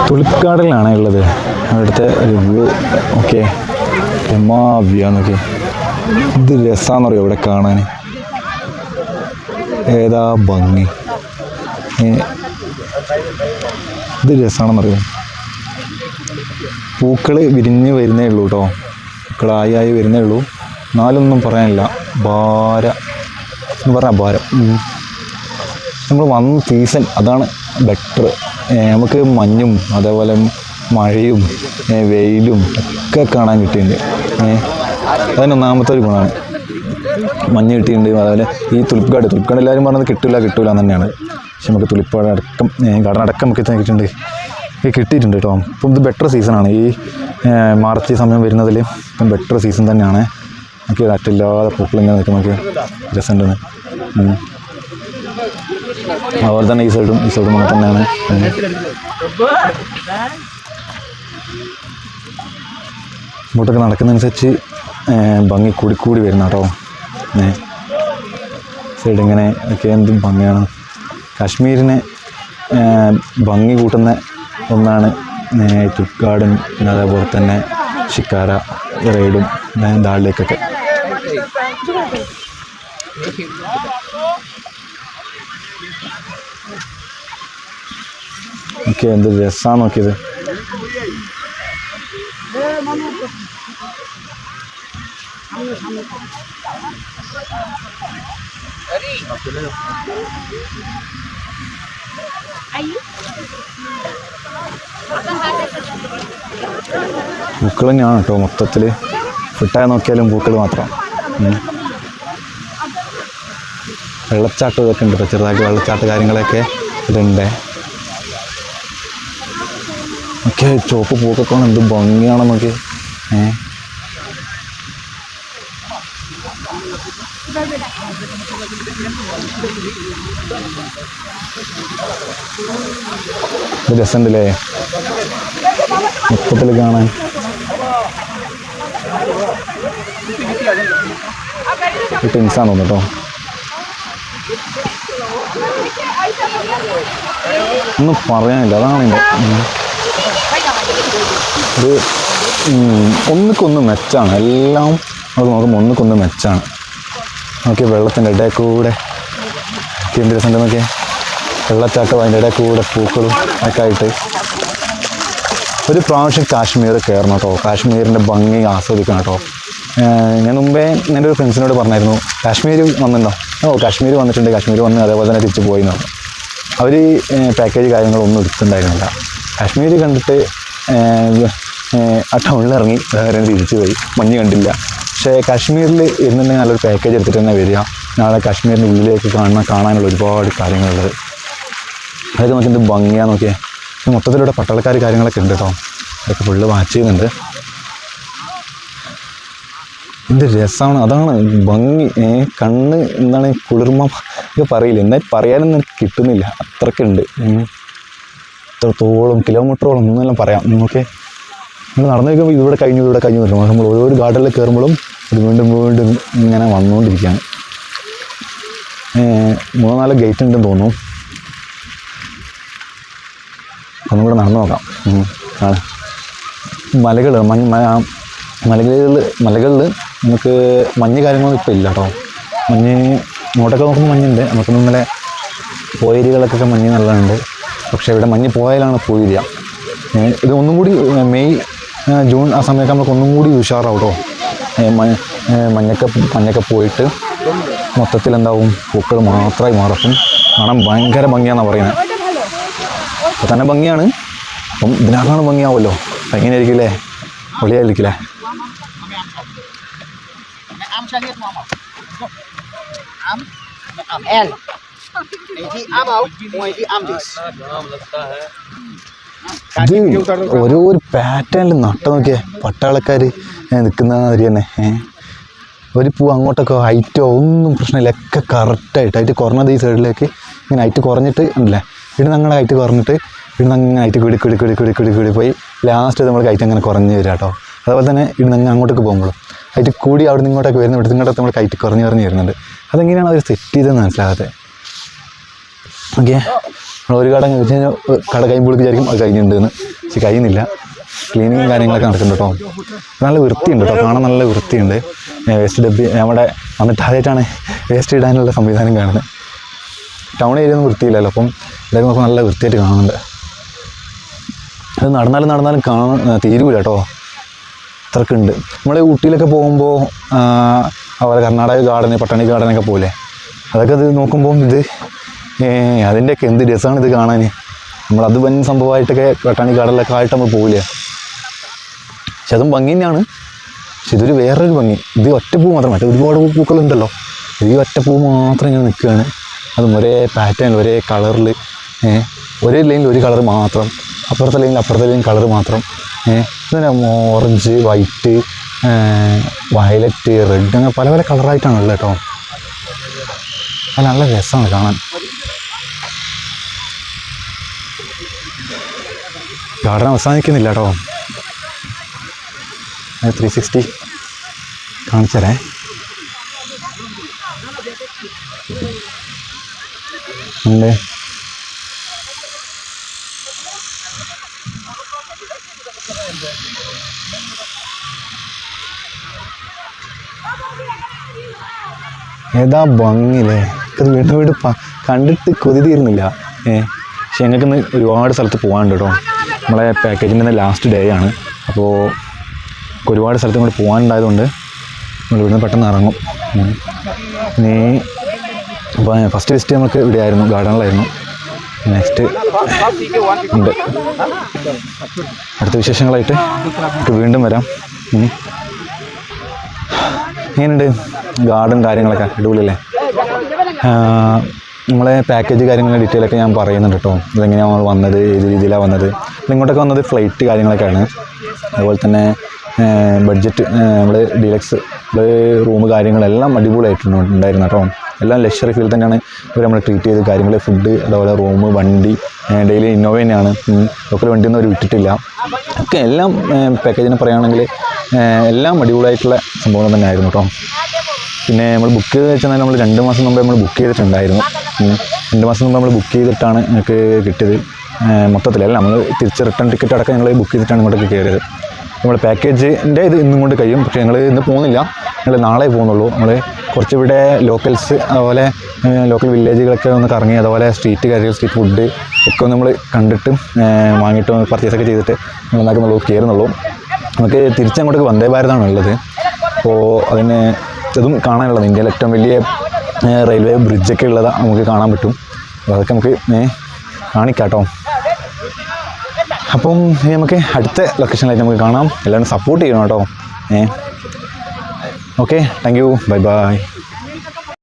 തുളിക്കാടിലാണ് ഉള്ളത്. അവിടുത്തെ ഒരു വ്യൂ ഓക്കെ, എമ്മാ വ്യൂ ആന്നൊക്കെ. ഇത് രസമാണെന്നറിയോ ഇവിടെ കാണാൻ, ഏതാ ഭംഗി. ഇത് രസമാണെന്നറിയോ. പൂക്കൾ വിരിഞ്ഞ് വരുന്നേ ഉള്ളൂ കേട്ടോ, പൂക്കളായി വരുന്നേ ഉള്ളൂ. നാലൊന്നും പറയാനില്ല. എന്ന് പറഞ്ഞാൽ ഭാരം. നമ്മൾ വന്ന സീസൺ അതാണ് ബെറ്റർ. നമുക്ക് മഞ്ഞും അതേപോലെ മഴയും വെയിലും ഒക്കെ കാണാൻ കിട്ടിയിട്ടുണ്ട്. അതിന് ഒന്നാമത്തെ ഒരു ഗുണമാണ്, മഞ്ഞ് കിട്ടിയിട്ടുണ്ട്. അതുപോലെ ഈ തുലിപ്പ്കാട് എല്ലാവരും പറഞ്ഞത് കിട്ടില്ല എന്ന് തന്നെയാണ്. പക്ഷെ നമുക്ക് തുലിപ്പ്കാട് അടക്കം ഗാർഡൻ അടക്കം നമുക്ക് കിട്ടിയിട്ടുണ്ട് കേട്ടോ. ഇപ്പം ഇത് ബെറ്റർ സീസണാണ്. ഈ മാർച്ച് സമയം വരുന്നതിൽ ഇപ്പം ബെറ്റർ സീസൺ തന്നെയാണ്. നമുക്ക് അറ്റില്ലാതെ പൂക്കളിങ്ങനെ നിൽക്കും, നമുക്ക് രസമുണ്ടെന്ന്. അതുപോലെ തന്നെ ഈ സൈഡും അങ്ങനെ തന്നെയാണ്. ഇങ്ങോട്ടൊക്കെ നടക്കുന്നതനുസരിച്ച് ഭംഗി കൂടി വരുന്ന കേട്ടോ. സൈഡ് ഇങ്ങനെ ഒക്കെ എന്തും ഭംഗിയാണ്. കാശ്മീരിനെ ഭംഗി കൂട്ടുന്ന ഒന്നാണ് തുലിപ്പ് ഗാർഡൻ, പിന്നെ അതേപോലെ തന്നെ ഷിക്കാര റൈഡും ദാൽ ലേക്കൊക്കെ. ഓക്കെ, എന്ത് രസമാണ് നോക്കിയത്. പൂക്കൾ തന്നെയാണ് കേട്ടോ മൊത്തത്തിൽ. ഫിട്ടായി നോക്കിയാലും പൂക്കൾ മാത്രം. വെള്ളച്ചാട്ടം ഇതൊക്കെ ഉണ്ട് കേട്ടോ, ചെറുതായിട്ട് വെള്ളച്ചാട്ട കാര്യങ്ങളൊക്കെ ഇതുണ്ട്. ഓക്കെ, ചുവപ്പ് പൂക്കൊക്കെ എന്ത് ഭംഗിയാണോ നോക്കി. ഇത് രസമുണ്ടല്ലേ മൊത്തത്തിൽ കാണാൻ. ടെൻസാണ് തോന്നുന്നു കേട്ടോ. ഒന്നും പറയാനില്ല, അതാണ് എൻ്റെ ഇത്. ഒന്നിക്കൊന്ന് മെച്ചാണ്, എല്ലാം നമുക്ക് നോക്കുമ്പോൾ ഒന്നിക്കൊന്ന് മെച്ചാണ്. നോക്കി വെള്ളത്തിൻ്റെ ഇടയിൽ കൂടെ എന്ത് രസമുണ്ട് നോക്കിയാൽ. വെള്ളച്ചാട്ടം അതിൻ്റെ ഇടയിൽ കൂടെ പൂക്കളും ഒക്കെ ആയിട്ട്. ഒരു പ്രാവശ്യം കാശ്മീർ കയറണം കേട്ടോ, കാശ്മീരിൻ്റെ ഭംഗി ആസ്വദിക്കണം കേട്ടോ. ഞാൻ മുമ്പേ എൻ്റെ ഒരു ഫ്രണ്ട്സിനോട് പറഞ്ഞായിരുന്നു, കാശ്മീർ വന്നിട്ടുണ്ടോ? കാശ്മീർ വന്നിട്ടുണ്ട്, കാശ്മീർ വന്ന് അതേപോലെ തന്നെ തിരിച്ച് പോയി എന്ന് പറഞ്ഞു. അവർ പാക്കേജ് കാര്യങ്ങളൊന്നും എടുത്തിട്ടുണ്ടായിരുന്നില്ല. കാശ്മീർ കണ്ടിട്ട് ആ ടൗണിൽ ഇറങ്ങി വേറെ തിരിച്ചു പോയി, മഞ്ഞ് കണ്ടില്ല. പക്ഷേ കാശ്മീരിൽ ഇരുന്നുണ്ടെങ്കിൽ നല്ലൊരു പാക്കേജ് എടുത്തിട്ട് തന്നെ വരിക. നാളെ കാശ്മീരിൻ്റെ ഉള്ളിലേക്ക് കാണാനുള്ള ഒരുപാട് കാര്യങ്ങളുള്ളത്. അതൊക്കെ നോക്കി എന്ത് ഭംഗിയാന്ന് നോക്കിയേ. മൊത്തത്തിലൂടെ പട്ടാളക്കാർ കാര്യങ്ങളൊക്കെ ഉണ്ട് കേട്ടോ, അതൊക്കെ ഫുള്ള് വാച്ച് ചെയ്യുന്നുണ്ട്. എന്ത് രസമാണ്, അതാണ് ഭംഗി. കണ്ണ് എന്താണ് കുളിർമ ഒക്കെ പറയില്ല, എന്നാൽ പറയാനൊന്നും കിട്ടുന്നില്ല, അത്രയ്ക്കുണ്ട്. ഇത്രത്തോളം കിലോമീറ്ററോളം ഒന്നെല്ലാം പറയാം. നമുക്ക് നമ്മൾ നടന്നു വയ്ക്കുമ്പോൾ ഇവിടെ കഴിഞ്ഞു വരും. നമ്മൾ ഓരോ ഗാർഡനിൽ കയറുമ്പോഴും ഇത് വീണ്ടും ഇങ്ങനെ വന്നുകൊണ്ടിരിക്കുകയാണ്. 3-4 ഗേറ്റ് ഉണ്ടെന്ന് തോന്നുന്നു. ഒന്നും കൂടെ നടന്നു നോക്കാം. മലകളിൽ നമുക്ക് മഞ്ഞ് കാര്യങ്ങളൊന്നും ഇപ്പോൾ ഇല്ല കേട്ടോ. മഞ്ഞ് ഇങ്ങോട്ടൊക്കെ നോക്കുമ്പോൾ മഞ്ഞുണ്ട്. നമുക്ക് ഇന്നലെ പോയേരികളൊക്കെ മഞ്ഞ് നല്ലതുണ്ട്. പക്ഷേ ഇവിടെ മഞ്ഞ് പോയാലാണ് പോയിരിക്കുക. ഇത് ഒന്നും കൂടി മെയ് ജൂൺ ആ സമയമൊക്കെ നമുക്ക് ഒന്നും കൂടി ഉഷാറാവും കേട്ടോ. മഞ്ഞൊക്കെ പോയിട്ട് മൊത്തത്തിൽ എന്താവും, പൂക്കൾ മാത്രമായി മാറും. കാണാൻ ഭയങ്കര ഭംഗിയാണെന്നാണ് പറയുന്നത്. അപ്പോൾ തന്നെ ഭംഗിയാണ്, അപ്പം ഇതിനകത്താണ് ഭംഗിയാവുമല്ലോ. അപ്പം എങ്ങനെയായിരിക്കില്ലേ, പൊളിയായിരിക്കില്ലേ. ഇത് ഓരോ പാറ്റേണിൽ നട്ട നോക്കിയേ പട്ടാളക്കാർ നിൽക്കുന്ന മാതിരി തന്നെ. ഒരു പൂ അങ്ങോട്ടൊക്കെ ഹൈറ്റോ ഒന്നും പ്രശ്നമില്ല, ഒക്കെ കറക്റ്റായിട്ട് ഹൈറ്റ് കുറഞ്ഞത് ഈ സൈഡിലേക്ക് ഇങ്ങനെ ഹൈറ്റ് കുറഞ്ഞിട്ട് ഉണ്ടല്ലേ, ഇവിടെ ഞങ്ങൾ ഹൈറ്റ് കുറഞ്ഞിട്ട് ഇവിടെ അങ്ങനെ ഹൈറ്റ് കൂടി പോയി ലാസ്റ്റ് നമ്മൾ ഹൈറ്റ് അങ്ങനെ കുറഞ്ഞ് വരിക കേട്ടോ. അതുപോലെ തന്നെ ഇവിടെ നിങ്ങൾ അങ്ങോട്ടേക്ക് പോകുമ്പോൾ ഹൈറ്റ് കൂടി അവിടെ നിന്ന് ഇങ്ങോട്ടൊക്കെ വരുന്നത്, ഇവിടെ ഇങ്ങോട്ടൊക്കെ നമ്മൾ ഹൈറ്റ് കുറഞ്ഞ് വരുന്നുണ്ട്. അതെങ്ങനെയാണ് അവർ സെറ്റ് ചെയ്തതെന്ന് മനസ്സിലാകാതെ. ഓക്കെ, ഒരു കട വെച്ച് കഴിഞ്ഞാൽ കട കഴിയുമ്പോൾ വിചാരിക്കും അത് കഴിഞ്ഞിട്ടുണ്ടെന്ന്, പക്ഷെ കഴിയുന്നില്ല. ക്ലീനിങ്ങും കാര്യങ്ങളൊക്കെ നടക്കുന്നുണ്ട് കേട്ടോ. നല്ല വൃത്തിയുണ്ട് കേട്ടോ, കാണാൻ നല്ല വൃത്തിയുണ്ട്. വേസ്റ്റ് ഡബ്ബി നമ്മുടെ വന്നിട്ട് ആദ്യമായിട്ടാണ് വേസ്റ്റ് ഇടാനുള്ള സംവിധാനം കാണുന്നത്. ടൗൺ ഏരിയ ഒന്നും വൃത്തിയില്ലല്ലോ, അപ്പം ഇതൊക്കെ നമുക്ക് നല്ല വൃത്തിയായിട്ട് കാണുന്നുണ്ട്. അത് നടന്നാലും തീരൂല കേട്ടോ, അത്രക്കുണ്ട്. നമ്മൾ ഊട്ടിയിലൊക്കെ പോകുമ്പോൾ അതുപോലെ കർണാടക ഗാർഡന്, പട്ടാണി ഗാർഡനൊക്കെ പോലെ അതൊക്കെ ഇത് നോക്കുമ്പോൾ ഇത് അതിൻ്റെയൊക്കെ എന്ത് രസമാണ് ഇത് കാണാൻ. നമ്മളത് വൻ സംഭവമായിട്ടൊക്കെ പട്ടാണി ഗാർഡനിലൊക്കെ ആയിട്ട് നമ്മൾ പോവില്ല. പക്ഷെ അതും ഭംഗി തന്നെയാണ്. പക്ഷെ ഇതൊരു വേറൊരു ഭംഗി. ഇത് ഒറ്റപ്പൂ മാത്രം, മറ്റേ ഒരുപാട് പൂക്കളുണ്ടല്ലോ, ഈ ഒറ്റപ്പൂ മാത്രം ഇങ്ങനെ നിൽക്കുകയാണ്. അതും ഒരേ പാറ്റേണിൽ ഒരേ കളറിൽ, ഒരേ ലൈനിൽ ഒരു കളർ മാത്രം, അപ്പുറത്തെ ലൈനിൽ കളർ മാത്രം. പിന്നെ ഓറഞ്ച്, വൈറ്റ്, വയലറ്റ്, റെഡ്, അങ്ങനെ പല പല കളറായിട്ടാണുള്ളത് കേട്ടോ. അത് നല്ല രസമാണ് കാണാൻ. ഗാർഡൻ അവസാനിക്കുന്നില്ല കേട്ടോ. 360 കാണിച്ചരേ. ഉണ്ട് ഏതാ ഭംഗിയില്ലേ. ഇത് വീണ്ടും കണ്ടിട്ട് കൊതി തീരുന്നില്ല. പക്ഷെ ഞങ്ങൾക്കിന്ന് ഒരുപാട് സ്ഥലത്ത് പോകാനുണ്ട് കേട്ടോ. നമ്മളെ പാക്കേജിൻ്റെ ലാസ്റ്റ് ഡേ ആണ്. അപ്പോൾ ഒരുപാട് സ്ഥലത്തും കൂടി പോകാനുണ്ടായതുകൊണ്ട് നമ്മൾ ഇവിടുന്ന് പെട്ടെന്ന് ഇറങ്ങും. ഇനി അപ്പോൾ ഫസ്റ്റ് വിസിറ്റ് നമുക്ക് ഇവിടെ ആയിരുന്നു, ഗാർഡനിലായിരുന്നു. നെക്സ്റ്റ് ഉണ്ട് അടുത്ത വിശേഷങ്ങളായിട്ട് നമുക്ക് വീണ്ടും വരാം. എങ്ങനെയുണ്ട് ഗാർഡൻ കാര്യങ്ങളൊക്കെ? അടിപൊളിയല്ലേ? നമ്മളെ പാക്കേജ് കാര്യങ്ങളുടെ ഡീറ്റെയിലൊക്കെ ഞാൻ പറയുന്നുണ്ട് കേട്ടോ. ഇതെങ്ങനെയാണ് നമ്മൾ വന്നത്, ഏത് രീതിയിലാണ് വന്നത്. ഇങ്ങോട്ടൊക്കെ വന്നത് ഫ്ലൈറ്റ് കാര്യങ്ങളൊക്കെയാണ്. അതുപോലെ തന്നെ ബഡ്ജറ്റ് നമ്മൾ ഡീലക്സ് റൂം കാര്യങ്ങളെല്ലാം അടിപൊളിയായിട്ടുണ്ടായിരുന്നു കേട്ടോ. എല്ലാം ലക്ഷറി ഫീൽ തന്നെയാണ് ഇവർ നമ്മൾ ട്രീറ്റ് ചെയ്ത് കാര്യങ്ങൾ. ഫുഡ്, അതുപോലെ റൂം, വണ്ടി ഡെയിലി ഇന്നോവ തന്നെയാണ്. ലോക്കൽ വണ്ടിയൊന്നും അവർ വിട്ടിട്ടില്ല. ഒക്കെ എല്ലാം പാക്കേജിനെ പറയുകയാണെങ്കിൽ എല്ലാം അടിപൊളിയായിട്ടുള്ള സംഭവം തന്നെയായിരുന്നു കേട്ടോ. പിന്നെ നമ്മൾ ബുക്ക് ചെയ്ത് വെച്ചാൽ നമ്മൾ 2 മാസം മുമ്പേ നമ്മൾ ബുക്ക് ചെയ്തിട്ടുണ്ടായിരുന്നു. 2 മാസം മുമ്പ് നമ്മൾ ബുക്ക് ചെയ്തിട്ടാണ് ഞങ്ങൾക്ക് കിട്ടിയത്. മൊത്തത്തിലല്ല, നമ്മൾ തിരിച്ച് റിട്ടേൺ ടിക്കറ്റ് അടക്കം ഞങ്ങൾ ബുക്ക് ചെയ്തിട്ടാണ് ഇങ്ങോട്ടേക്ക് കയറിയത്. നമ്മൾ പാക്കേജിൻ്റെ ഇത് ഇന്നും കൊണ്ട് കഴിയും. പക്ഷേ ഞങ്ങൾ ഇന്ന് പോകുന്നില്ല, ഞങ്ങൾ നാളെ പോകുന്നുള്ളൂ. നമ്മൾ കുറച്ചിവിടെ ലോക്കൽസ്, അതുപോലെ ലോക്കൽ വില്ലേജുകളൊക്കെ ഒന്ന് കറങ്ങി, അതുപോലെ സ്ട്രീറ്റ് കാര്യങ്ങൾ, സ്ട്രീറ്റ് ഫുഡ് ഒക്കെ ഒന്ന് നമ്മൾ കണ്ടിട്ട് വാങ്ങിയിട്ട് പർച്ചേസൊക്കെ ചെയ്തിട്ട് നമ്മൾ കയറുന്നുള്ളൂ. നമുക്ക് തിരിച്ചങ്ങോട്ടേക്ക് വന്ദേ ഭാരതാണ് ഉള്ളത്. അപ്പോൾ അതിന് ഇതും കാണാനുള്ളത് ഇന്ത്യയിലെ ഏറ്റവും വലിയ റെയിൽവേ ബ്രിഡ്ജൊക്കെ ഉള്ളത് നമുക്ക് കാണാൻ പറ്റും. അപ്പോൾ അതൊക്കെ നമുക്ക് കാണിക്കാം കേട്ടോ. അപ്പം നമുക്ക് അടുത്ത ലൊക്കേഷനിലായിട്ട് നമുക്ക് കാണാം. എല്ലാവരും സപ്പോർട്ട് ചെയ്യണം കേട്ടോ. Okay, thank you, bye bye.